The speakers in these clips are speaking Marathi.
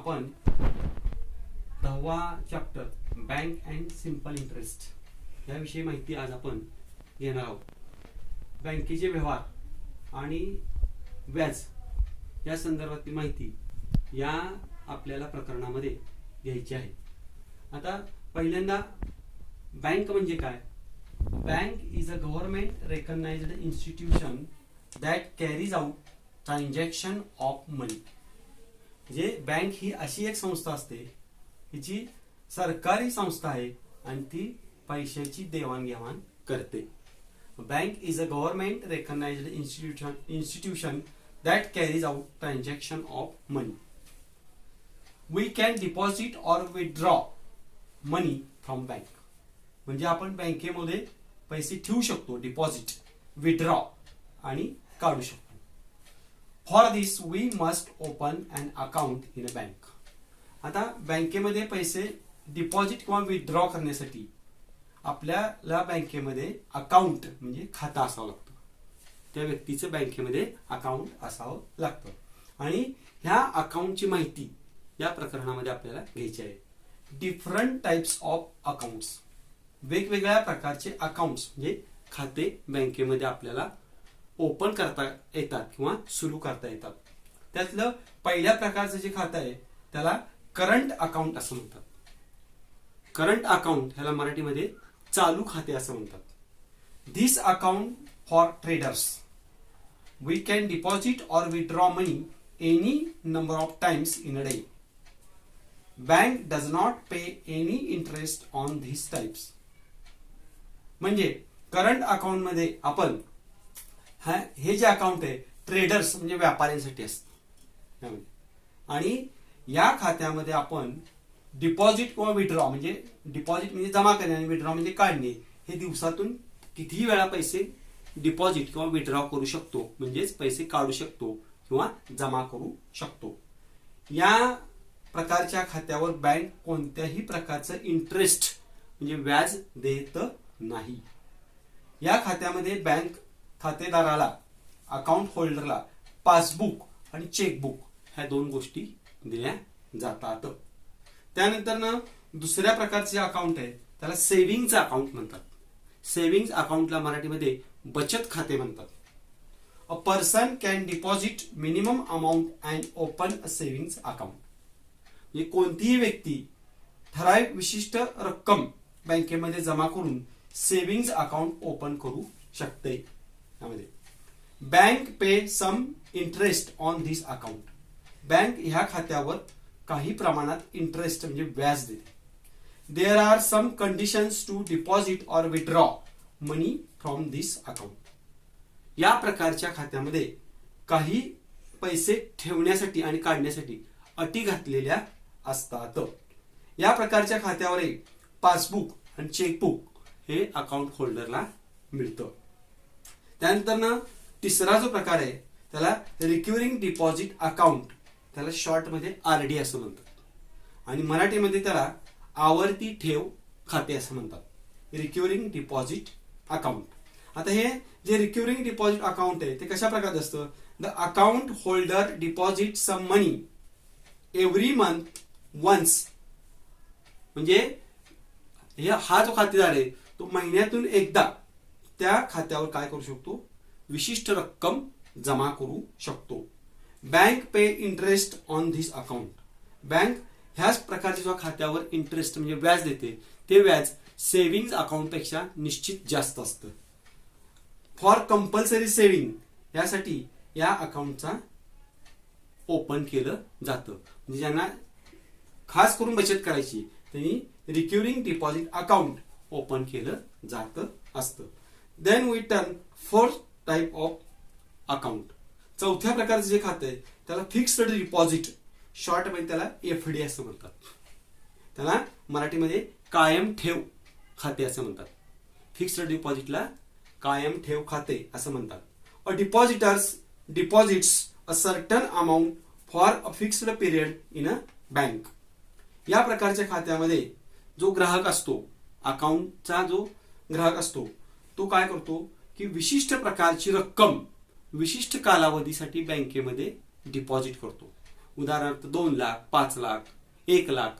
आपण 10वा chapter bank and simple interest याविषयी माहिती आज आपण घेणार आहोत. बँकेचे व्यवहार आणि व्याज या संदर्भातली माहिती या आपल्याला प्रकरणामध्ये घ्यायची आहे. आता पहिल्यांदा बँक म्हणजे काय? Bank is a government recognised institution that carries out transaction of money. म्हणजे बँक ही अशी एक संस्था असते जी सरकारी संस्था आहे आणि ती पैशाची देवाणघेवाण करते. Bank is a government recognised institution that carries out transaction of money. We can deposit or withdraw money from bank. म्हणजे आपण बँकेमध्ये पैसे ठेवू शकतो, डिपॉझिट, विथड्रॉ आणि काढू शकतो. For this we must open an account in a bank. आता बँकेमध्ये पैसे डिपॉझिट किंवा विथड्रॉ करण्यासाठी आपल्याला बँकेमध्ये अकाउंट म्हणजे खातं असावं लागतं. त्या व्यक्तीचं बँकेमध्ये अकाउंट असावं लागतं आणि ह्या अकाउंटची माहिती या प्रकरणामध्ये आपल्याला घ्यायची आहे. Different types of accounts. वेगवेगळ्या प्रकारचे अकाउंट्स म्हणजे खाते बँकेमध्ये आपल्याला ओपन करता येतात किंवा सुरू करता येतात. त्यातलं पहिल्या प्रकारचं जे खातं आहे त्याला करंट अकाउंट असं म्हणतात. करंट अकाउंट ह्याला मराठीमध्ये चालू खाते असं म्हणतात. This account for traders. We can deposit or withdraw money any number of times in a day. Bank does not pay any interest on this types. म्हणजे करंट अकाउंट मध्ये आपण हे जे अकाउंट आहे ट्रेडर्स म्हणजे व्यापाऱ्यांसाठी असतं आणि या खात्यामध्ये आपण डिपॉझिट किंवा विथड्रॉ म्हणजे डिपॉझिट म्हणजे जमा करणे आणि विथड्रॉ म्हणजे काढणे हे दिवसातून कितीही वेळा पैसे डिपॉझिट किंवा विथड्रॉ करू शकतो. म्हणजेच पैसे काढू शकतो किंवा जमा करू शकतो. या प्रकारच्या खात्यावर बँक कोणत्याही प्रकारचं इंटरेस्ट म्हणजे व्याज देत नाही. या खात्यामध्ये बँक खातेदाराला अकाउंट होल्डरला पासबुक आणि चेकबुक ह्या दोन गोष्टी दिल्या जातात. त्यानंतर ना दुसऱ्या प्रकारचे अकाउंट आहे त्याला सेव्हिंग्ज अकाउंट म्हणतात. सेव्हिंग्ज अकाउंटला मराठीमध्ये बचत खाते म्हणतात. A person can deposit minimum amount and open a savings account. म्हणजे कोणतीही व्यक्ती ठराविक विशिष्ट रक्कम बँकेमध्ये जमा करून सेव्हिंग्ज अकाउंट ओपन करू शकते. Bank pay some interest on this account. Bank ह्या खात्यावर काही प्रमाणात इंटरेस्ट म्हणजे व्याज देते. There are some conditions to deposit or withdraw money from this account. या प्रकारच्या खात्यामध्ये काही पैसे ठेवण्यासाठी आणि काढण्यासाठी अटी घातलेल्या असतात. या प्रकारच्या खात्यावर पासबुक आणि चेकबुक हे अकाउंट होल्डरला मिळतं. त्यानंतर ना तिसरा जो प्रकार आहे त्याला रिक्युरिंग डिपॉझिट अकाउंट, त्याला शॉर्ट मध्ये आरडी असं म्हणतात आणि मराठीमध्ये त्याला आवर्ती ठेव खाते असं म्हणतात. रिक्युरिंग डिपॉझिट अकाउंट. आता हे जे रिक्युरिंग डिपॉझिट अकाउंट आहे ते कशा प्रकारचं असतं? The account holder deposit some money every month once. म्हणजे हा जो खातेदार आहे तो महिन्यातून एकदा त्या खात्यावर काय करू शकतो? विशिष्ट रक्कम जमा करू शकतो. Bank pay interest on this account. Bank ह्याच प्रकारच्या खात्यावर इंटरेस्ट म्हणजे व्याज देते. ते व्याज सेव्हिंग्ज अकाउंट पेक्षा निश्चित जास्त असतं. फॉर कंपल्सरी सेव्हिंग यासाठी या अकाउंटचा ओपन केलं जातं. म्हणजे ज्यांना खास करून बचत करायची त्यांनी रिक्युरिंग डिपॉझिट अकाउंट ओपन केलं जात असतं. Then we turn fourth type of account. चौथ्या प्रकारचं जे खातं आहे त्याला फिक्स्ड डिपॉझिट, शॉर्ट मध्ये त्याला एफडी असं म्हणतात. त्याला मराठीमध्ये कायम ठेव खाते असं म्हणतात. फिक्स्ड डिपॉझिटला कायम ठेव खाते असं म्हणतात. A depositors deposits a certain amount for a fixed period in a bank. या प्रकारच्या खात्यामध्ये जो ग्राहक असतो, अकाउंटचा जो ग्राहक असतो तो काय करतो की विशिष्ट प्रकारची रक्कम विशिष्ट कालावधीसाठी बँकेमध्ये डिपॉझिट करतो. उदाहरणार्थ 2 लाख, 5 लाख, 1 लाख,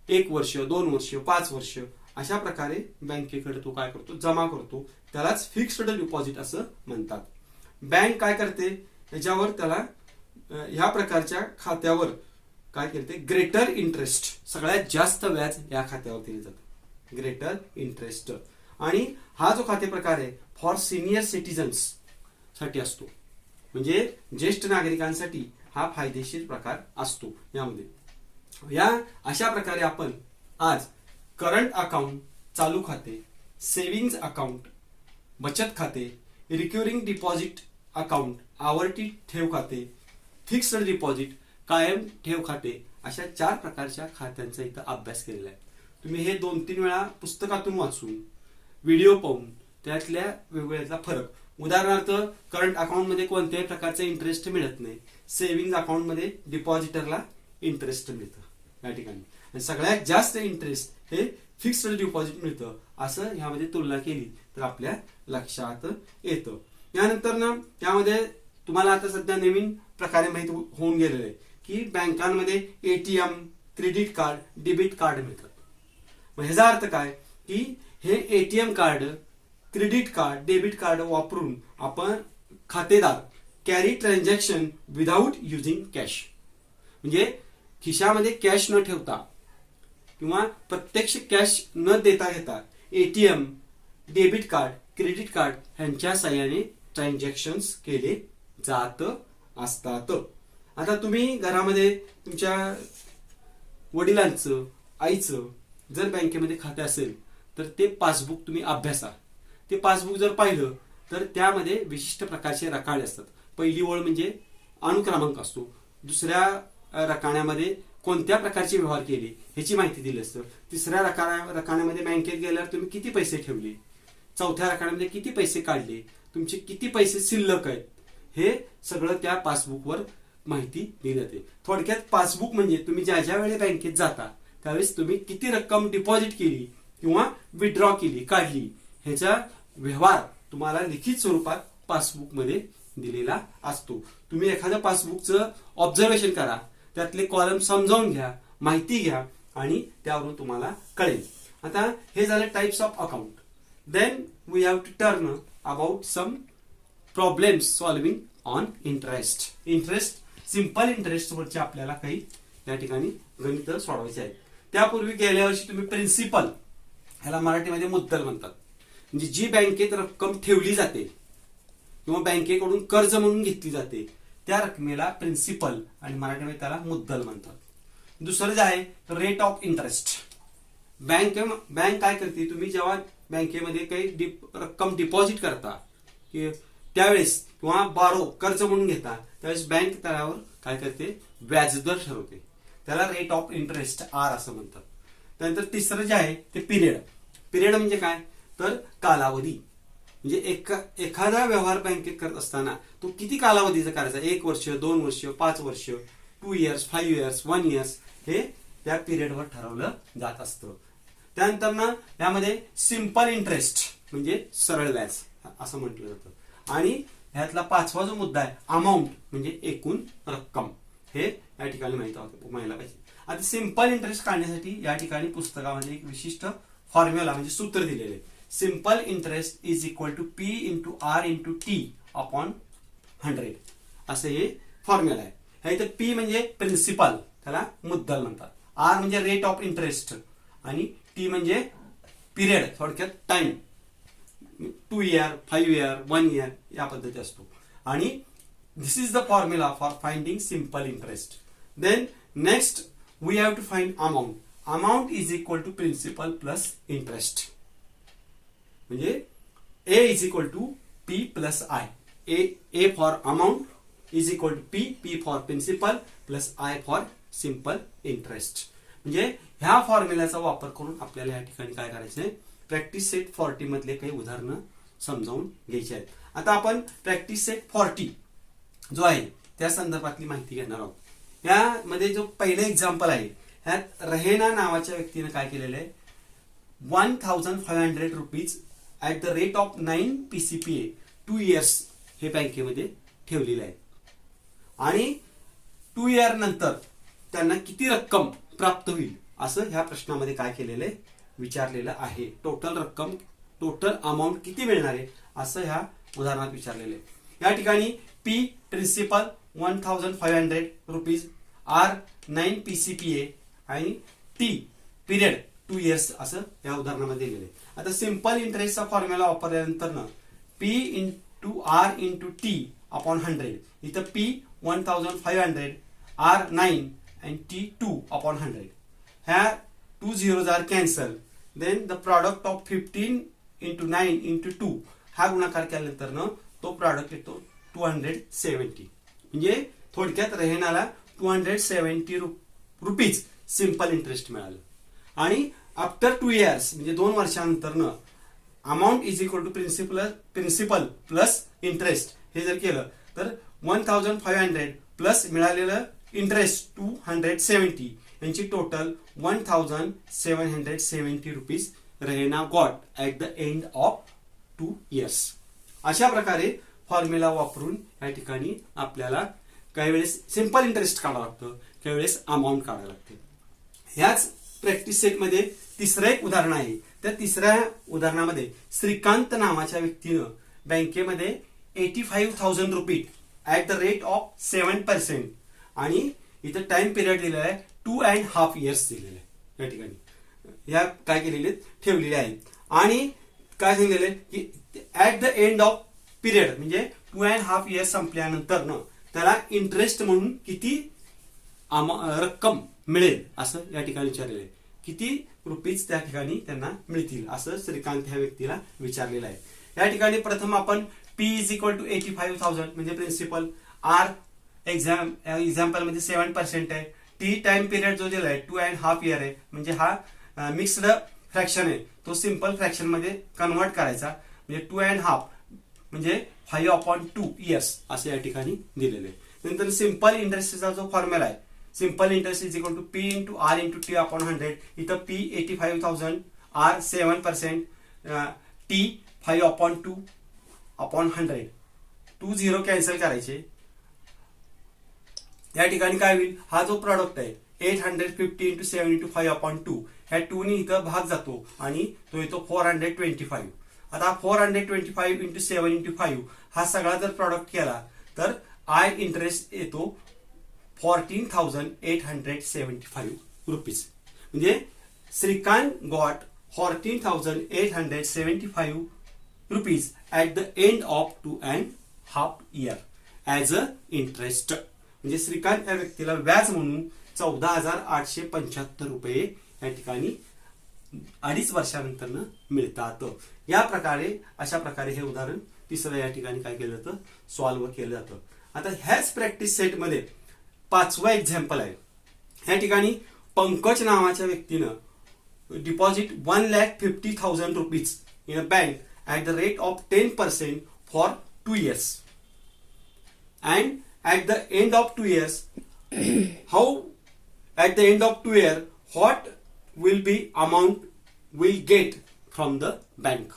1 वर्ष, 2 वर्ष, 5 वर्ष अशा प्रकारे बँकेकडे तो काय करतो, जमा करतो. त्यालाच फिक्स्ड डिपॉझिट असं म्हणतात. बँक काय करते, त्याच्यावर त्याला ह्या प्रकारच्या खात्यावर काय करते, ग्रेटर इंटरेस्ट, सगळ्यात जास्त व्याज या खात्यावर दिले जातं, ग्रेटर इंटरेस्ट. आणि हा जो खाते प्रकार आहे फॉर सिनियर सिटीजन्स साठी असतो, म्हणजे ज्येष्ठ नागरिकांसाठी हा फायदेशीर प्रकार असतो. यामध्ये या अशा प्रकारे आपण आज करंट अकाउंट, चालू खाते, सेव्हिंग्ज अकाउंट, बचत खाते, रिक्युरिंग डिपॉझिट अकाउंट, आवर्ती ठेव खाते, फिक्स्ड डिपॉझिट, कायम ठेव खाते अशा 4 प्रकारच्या खात्यांचा इथं अभ्यास केलेला आहे. तुम्ही हे 2-3 वेळा पुस्तकातून वाचून, व्हिडिओ पाहून त्यातल्या वेगवेगळ्याचा फरक, उदाहरणार्थ करंट अकाउंट मध्ये कोणत्याही प्रकारचा इंटरेस्ट मिळत नाही, सेव्हिंग अकाउंट मध्ये डिपॉझिटरला इंटरेस्ट मिळतं या ठिकाणी, आणि सगळ्यात जास्त इंटरेस्ट हे फिक्स्ड डिपॉझिट मिळतं, असं ह्यामध्ये तुलना केली तर आपल्या लक्षात येतं. यानंतर ना यामध्ये तुम्हाला आता सध्या नवीन प्रकारे माहिती होऊन गेलेलं आहे की बँकांमध्ये ATM, credit card, debit card मिळतात. मग ह्याचा अर्थ काय की हे ATM card, credit card, debit card वापरून आपण खातेदार carry transaction without using cash, म्हणजे खिशामध्ये कॅश न ठेवता किंवा प्रत्यक्ष कॅश न देता घेता ATM, debit card, credit card ह्यांच्या साह्याने ट्रान्झॅक्शन्स केले जात असतात. आता तुम्ही घरामध्ये तुमच्या वडिलांचं, आईचं जर बँकेमध्ये खाते असेल तर ते पासबुक तुम्ही अभ्यासा. ते पासबुक जर पाहिलं तर त्यामध्ये विशिष्ट प्रकारचे रकाने असतात. पहिली ओळ म्हणजे अनुक्रमांक असतो, दुसऱ्या रकान्यामध्ये कोणत्या प्रकारचे व्यवहार केले ह्याची माहिती दिली असतं, तिसऱ्या रकान्यामध्ये बँकेत गेल्यावर तुम्ही किती पैसे ठेवले, चौथ्या रकान्यामध्ये किती पैसे काढले, तुमचे किती पैसे शिल्लक आहेत, हे सगळं त्या पासबुकवर माहिती दिली जाते. थोडक्यात पासबुक म्हणजे तुम्ही ज्या ज्या वेळी बँकेत जाता त्यावेळेस तुम्ही किती रक्कम डिपॉझिट केली किंवा विथड्रॉ केली, काढली ह्याचा व्यवहार तुम्हाला लिखित स्वरूपात पासबुक मध्ये दिलेला असतो. तुम्ही एखाद्या पासबुकचं ऑब्झर्वेशन करा, त्यातले कॉलम समजावून घ्या, माहिती घ्या आणि त्यावरून तुम्हाला कळेल. आता हे झालं types of account. Then we have to turn about some problems solving on interest. Simple interest वरचे आपल्याला काही या ठिकाणी गणित सोडवायचे आहेत. त्यापूर्वी गेल्या वर्षी तुम्ही प्रिन्सिपल, ह्याला मराठीमध्ये मुद्दल म्हणतात, म्हणजे जी बँकेत रक्कम ठेवली जाते किंवा बँकेकडून कर्ज म्हणून घेतली जाते त्या रकमेला प्रिन्सिपल आणि मराठीमध्ये त्याला मुद्दल म्हणतात. दुसरं जे आहे रेट ऑफ इंटरेस्ट. बँक काय करते, तुम्ही जेव्हा बँकेमध्ये काही रक्कम डिपॉझिट करता त्यावेळेस किंवा कर्ज म्हणून घेता त्यावेळेस बँक त्यावर काय करते, व्याजदर ठरवते, त्याला रेट ऑफ इंटरेस्ट आर असं म्हणतात. त्यानंतर तिसरं जे आहे ते पिरियड म्हणजे काय तर कालावधी, म्हणजे एखादा व्यवहार बँकेत करत असताना तो किती कालावधीचा करायचा, 1 वर्ष, 2 वर्ष, 5 वर्ष, 2 इयर्स, 5 इयर्स, 1 इयर्स हे त्या पिरियडवर ठरवलं जात असतं. त्यानंतर ना यामध्ये सिंपल इंटरेस्ट म्हणजे सरळ व्याज असं म्हटलं जातं. आणि ह्यातला 5वा जो मुद्दा आहे अमाऊंट म्हणजे एकूण रक्कम, हे या ठिकाणी माहिती पाहिजे. आता सिंपल इंटरेस्ट काढण्यासाठी या ठिकाणी पुस्तकामध्ये एक विशिष्ट फॉर्म्युला म्हणजे सूत्र दिलेले आहे. Simple interest is equal to P into R into T upon 100 असं हे फॉर्म्युला आहे. ह्या इथं पी म्हणजे प्रिन्सिपल, त्याला मुद्दल म्हणतात, आर म्हणजे रेट ऑफ इंटरेस्ट आणि टी म्हणजे पिरियड, थोडक्यात टाइम, 2 इयर, 5 इयर, 1 इयर या पद्धती असतो. आणि this is the formula for finding simple interest. Then next we have to find amount. Amount is equal to principal plus interest, म्हणजे A is equal to P plus I. A for amount is equal to P for principal plus I for simple interest. म्हणजे ह्या फॉर्म्युल्याचा वापर करून आपल्याला या ठिकाणी काय करायचंय, प्रॅक्टिस सेट 40 मधले काही उदाहरणं समजावून घ्यायची आहेत. आता आपण प्रॅक्टिस सेट 40 जो आहे त्या संदर्भातली माहिती घेणार आहोत. यामध्ये जो पहिलं एक्झाम्पल आहे ह्यात रहेना नावाच्या व्यक्तीने काय केलेलं आहे, 1500 rupees at the rate of 9 PCPA 2 years हे बँकेमध्ये ठेवलेले आहे. आणि 2 इयर नंतर त्यांना किती रक्कम प्राप्त होईल असं ह्या प्रश्नामध्ये काय केलेलं आहे, विचारलेलं आहे. टोटल रक्कम, टोटल अमाऊंट किती मिळणार आहे असं ह्या उदाहरणात विचारलेलं आहे. या ठिकाणी P principal 1500 rupees, R 9 PCPA आणि टी पिरियड 2 इयर्स असं या उदाहरणामध्ये दिलेलं आहे. आता सिंपल इंटरेस्टचा फॉर्म्युला वापरल्यानंतर P into R into T upon 100, इथं P 1500, R 9 and T2 upon 100. ह्या 2 zeros are cancel. Then the product of 15 into 9 into 2 हा गुणाकार केल्यानंतर तो प्रॉडक्ट येतो 270. म्हणजे थोडक्यात रेहनाला 270 रुपीज सिंपल इंटरेस्ट मिळालं. आणि आफ्टर 2 इयर्स म्हणजे 2 वर्षानंतर amount is equal to principal plus interest हे जर केलं तर 1500 प्लस मिळालेलं इंटरेस्ट 270 यांची total 1770 rupees Rehana got at the end of 2 years. अशा प्रकारे फॉर्म्युला वापरून या ठिकाणी आपल्याला काही वेळेस सिंपल इंटरेस्ट काढावं लागतं, काही वेळेस अमाऊंट काढावं लागते. ह्याच प्रॅक्टिस सेटमध्ये तिसरं एक उदाहरण आहे. त्या तिसऱ्या उदाहरणामध्ये श्रीकांत नावाच्या व्यक्तीनं बँकेमध्ये 85,000 रुपये ऍट द रेट ऑफ 7% आणि इथं टाइम पिरियड दिलेला आहे 2.5 इयर्स दिलेला आहे. या ठिकाणी या काय केलेले ठेवलेले आहेत आणि काय सांगितलेले की at the end off period म्हणजे 2.5 इयर्स संपल्यानंतर त्याला इंटरेस्ट म्हणून किती रक्कम मिळेल असं या ठिकाणी विचारलेलं आहे. किती रुपीज त्या ठिकाणी त्यांना मिळतील असं श्रीकांत ह्या व्यक्तीला विचारलेलं आहे. या ठिकाणी प्रथम आपण पी इज इक्वल टू 85,000 म्हणजे प्रिन्सिपल, आर एक्झाम्पल मध्ये 7% आहे, टी टाइम पिरियड जो दिला आहे 2.5 इयर आहे म्हणजे हा मिक्स्ड फ्रॅक्शन आहे, तो सिंपल फ्रॅक्शन मध्ये कन्वर्ट करायचा म्हणजे 2.5 म्हणजे 5/2 इयर्स असं या ठिकाणी दिलेलं आहे. नंतर सिंपल इंटरेस्टचा जो फॉर्म्युला आहे, simple interest is equal to P into R into T upon 100. इथं P 85,000, R 7%, T 5/2 upon 100. 2 zero cancel करायचे. या ठिकाणी काय होईल, हा जो प्रॉडक्ट आहे 850 इंटू 7 इंटू 5/2 ह्या 2 ने इथं भाग जातो आणि तो येतो 425. आता 425 इंटू 7 इंटू 5 हा सगळा जर प्रॉडक्ट केला तर आय इंटरेस्ट येतो 14,875 रुपीज. म्हणजे Shrikant got 14,875 rupees at the end of 2.5 year as a interest. म्हणजे श्रीकांत या व्यक्तीला व्याज म्हणून 14,875 रुपये या ठिकाणी 2.5 वर्षानंतर मिळतात. या प्रकारे अशा प्रकारे हे उदाहरण तिसरं या ठिकाणी काय केलं जातं, सॉल्व्ह केलं जातं. आता ह्याच प्रॅक्टिस सेटमध्ये 5वा एक्झाम्पल आहे. या ठिकाणी पंकज नावाच्या व्यक्तीनं deposit 1,50,000 rupees in a bank at the rate of 10% for 2 years. And at the end of 2 years, at the end of 2 years, what will be amount will get from the bank.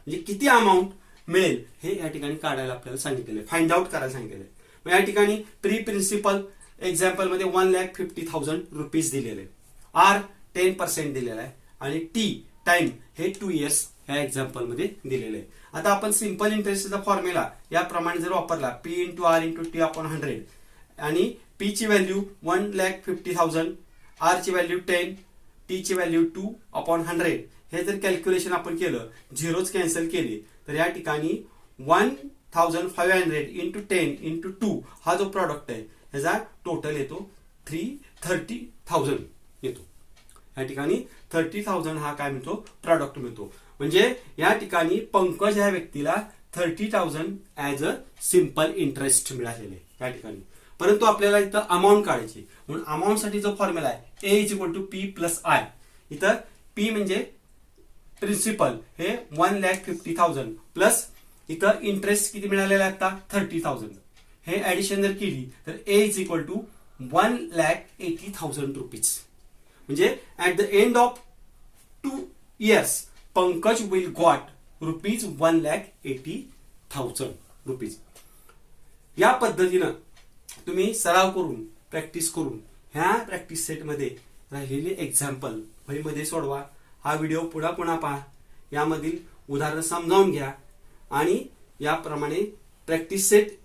म्हणजे किती अमाऊंट मिळेल हे या ठिकाणी काढायला आपल्याला सांगितलेलं आहे, फाइंड आउट करायला सांगितलेलं आहे. मग या ठिकाणी प्री प्रिन्सिपल एक्झाम्पल मध्ये 1,50,000 रुपीज दिलेले आहे, आर 10% दिलेला आहे आणि टी टाइम हे 2 इयर्स या एक्झाम्पल मध्ये दिलेले आहे. आता आपण सिंपल इंटरेस्टचा फॉर्म्युला याप्रमाणे जर वापरला P into R into T upon 100 आणि पी ची व्हॅल्यू 1,50,000, आर ची व्हॅल्यू 10, टी ची व्हॅल्यू 2 अपॉन 100 हे जर कॅल्क्युलेशन आपण केलं, झिरोज कॅन्सल केले तर या ठिकाणी 1,500 इंटू 10 इंटू 2 हा जो प्रॉडक्ट आहे ह्याचा टोटल येतो 30,000 येतो. या ठिकाणी 30,000 हा काय मिळतो, प्रॉडक्ट मिळतो. म्हणजे या ठिकाणी पंकज ह्या व्यक्तीला 30,000 ऍज अ सिंपल इंटरेस्ट मिळालेले या ठिकाणी. परंतु आपल्याला इथं अमाऊंट काढायची म्हणून अमाऊंट साठी जो फॉर्म्युला आहे A is equal to P plus I. इथं पी म्हणजे प्रिन्सिपल हे 1,50,000 प्लस इथं इंटरेस्ट किती मिळालेला आहे आता 30,000 हे ऍडिशन जर केली तर ए इज इक्वल टू 1,80,000 रुपीज. म्हणजे at the end of 2 years Pankaj will got rupees 1,80,000 rupees. या पद्धतीनं तुम्ही सराव करून प्रॅक्टिस करून ह्या प्रॅक्टिस सेटमध्ये राहिलेले एक्झाम्पल वहीमध्ये सोडवा. हा व्हिडिओ पुन्हा पुन्हा पहा, यामधील उदाहरण समजावून घ्या आणि याप्रमाणे प्रॅक्टिस सेट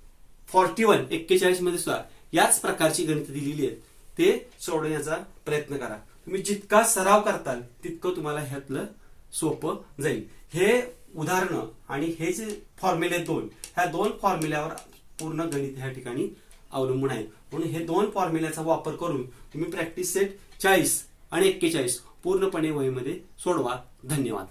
41 मध्ये सुद्धा याच प्रकारची गणित दिलेली आहेत ते सोडवण्याचा प्रयत्न करा. तुम्ही जितका सराव करताल तितकं तुम्हाला ह्यातलं सोपं जाईल. हे उदाहरणं आणि हे जे फॉर्म्युले ह्या दोन फॉर्म्युल्यावर पूर्ण गणित ह्या ठिकाणी अवलंबून आहे. म्हणून हे दोन फॉर्म्युल्याचा वापर करून तुम्ही प्रॅक्टिस सेट 40 आणि 41 पूर्णपणे वहीमध्ये सोडवा. धन्यवाद.